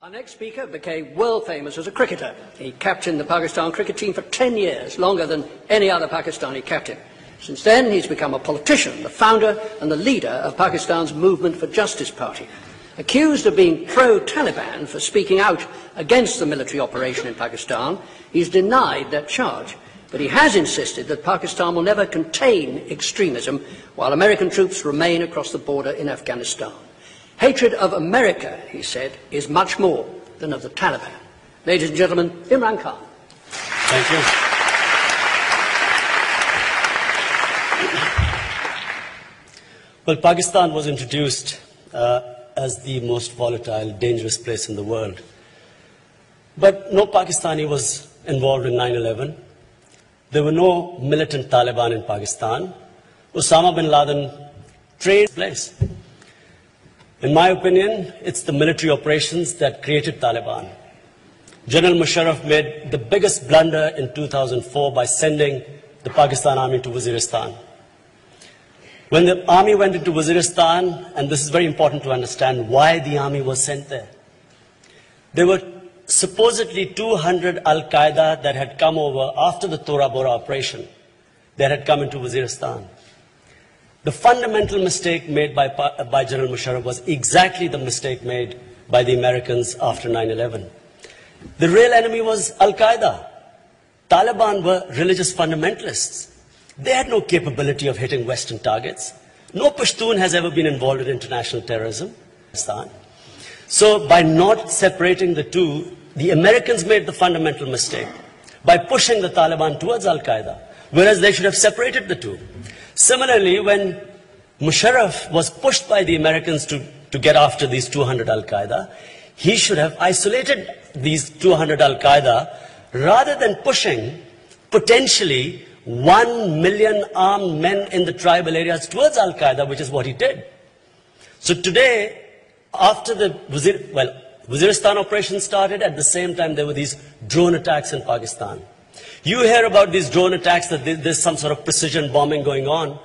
Our next speaker became world famous as a cricketer. He captained the Pakistan cricket team for 10 years, longer than any other Pakistani captain. Since then, he's become a politician, the founder and the leader of Pakistan's Movement for Justice Party. Accused of being pro-Taliban for speaking out against the military operation in Pakistan, he's denied that charge. But he has insisted that Pakistan will never contain extremism while American troops remain across the border in Afghanistan. Hatred of America, he said, is much more than of the Taliban. Ladies and gentlemen, Imran Khan. Thank you. Well, Pakistan was introduced as the most volatile, dangerous place in the world. But no Pakistani was involved in 9/11. There were no militant Taliban in Pakistan. Osama bin Laden trained place. In my opinion, it's the military operations that created Taliban. General Musharraf made the biggest blunder in 2004 by sending the Pakistan army to Waziristan. When the army went into Waziristan, and this is very important to understand why the army was sent there were supposedly 200 Al-Qaeda that had come over after the Tora Bora operation that had come into Waziristan. The fundamental mistake made by General Musharraf was exactly the mistake made by the Americans after 9/11. The real enemy was Al-Qaeda. Taliban were religious fundamentalists. They had no capability of hitting Western targets. No Pashtun has ever been involved in international terrorism. So by not separating the two, the Americans made the fundamental mistake by pushing the Taliban towards Al-Qaeda, whereas they should have separated the two. Similarly, when Musharraf was pushed by the Americans to get after these 200 Al-Qaeda, he should have isolated these 200 Al-Qaeda rather than pushing potentially 1 million armed men in the tribal areas towards Al-Qaeda, which is what he did. So today, after the Waziristan operation started, at the same time there were these drone attacks in Pakistan. You hear about these drone attacks, that there's some sort of precision bombing going on.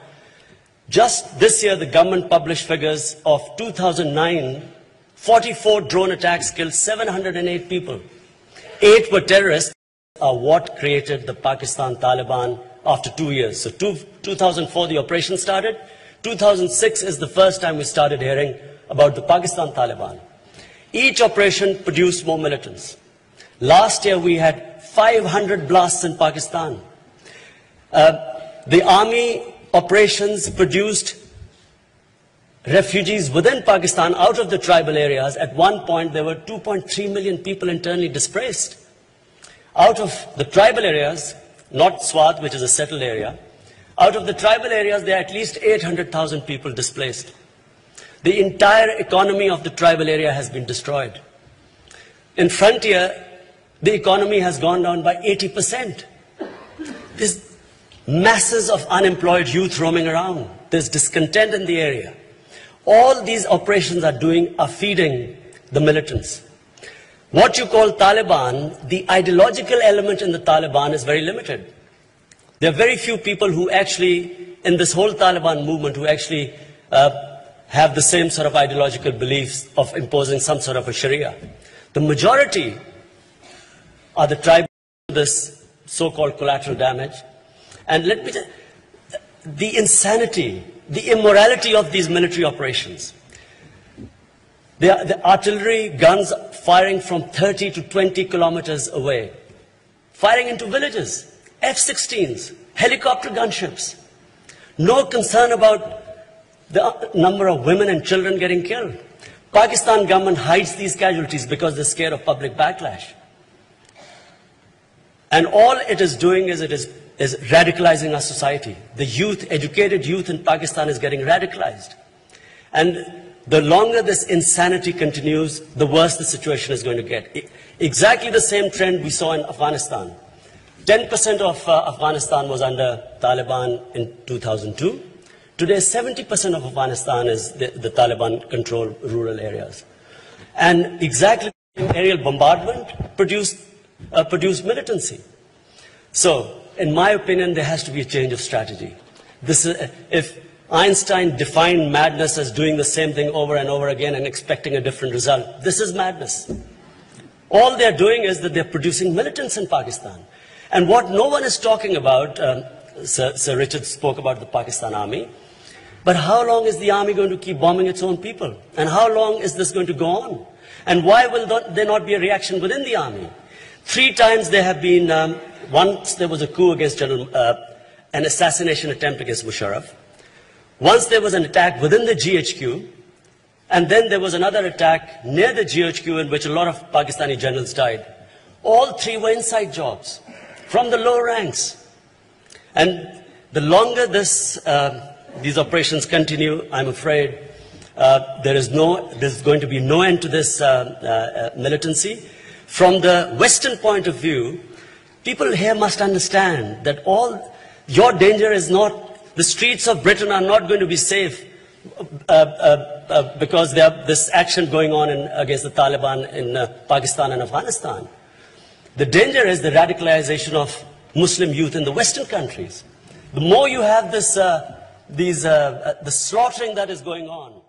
Just this year, the government published figures of 2009, 44 drone attacks killed 708 people. 8 were terrorists, are what created the Pakistan Taliban after 2 years. So 2004, the operation started. 2006 is the first time we started hearing about the Pakistan Taliban. Each operation produced more militants. Last year, we had 500 blasts in Pakistan. The army operations produced refugees within Pakistan out of the tribal areas. At one point, there were 2.3 million people internally displaced. Out of the tribal areas, not Swat, which is a settled area, out of the tribal areas, there are at least 800,000 people displaced. The entire economy of the tribal area has been destroyed. In frontier, the economy has gone down by 80%. There's masses of unemployed youth roaming around. There's discontent in the area. All these operations are feeding the militants. What you call Taliban, the ideological element in the Taliban is very limited. There are very few people who actually, in this whole Taliban movement, who actually have the same sort of ideological beliefs of imposing some sort of a Sharia. The majority are the tribal, this so-called collateral damage. And let me tell you, the insanity, the immorality of these military operations. The artillery guns firing from 30 to 20 kilometers away, firing into villages, F-16s, helicopter gunships. No concern about the number of women and children getting killed. Pakistan government hides these casualties because they're scared of public backlash. And all it is doing is radicalizing our society. The youth, educated youth in Pakistan is getting radicalized. And the longer this insanity continues, the worse the situation is going to get. Exactly the same trend we saw in Afghanistan. 10% of Afghanistan was under Taliban in 2002. Today, 70% of Afghanistan is the Taliban-controlled rural areas. And exactly aerial bombardment produced militancy. So, in my opinion, there has to be a change of strategy. If Einstein defined madness as doing the same thing over and over again and expecting a different result, this is madness. All they're doing is that they're producing militants in Pakistan. And what no one is talking about, Sir Richard spoke about the Pakistan army, but how long is the army going to keep bombing its own people? And how long is this going to go on? And why will there not be a reaction within the army? 3 times there have been, once there was a coup against an assassination attempt against Musharraf. Once there was an attack within the GHQ, and then there was another attack near the GHQ in which a lot of Pakistani generals died. All 3 were inside jobs, from the low ranks. And the longer these operations continue, I'm afraid there's going to be no end to this militancy. From the Western point of view, people here must understand that your danger is not, the streets of Britain are not going to be safe because there is this action going on against the Taliban in Pakistan and Afghanistan. The danger is the radicalization of Muslim youth in the Western countries. The more you have the slaughtering that is going on,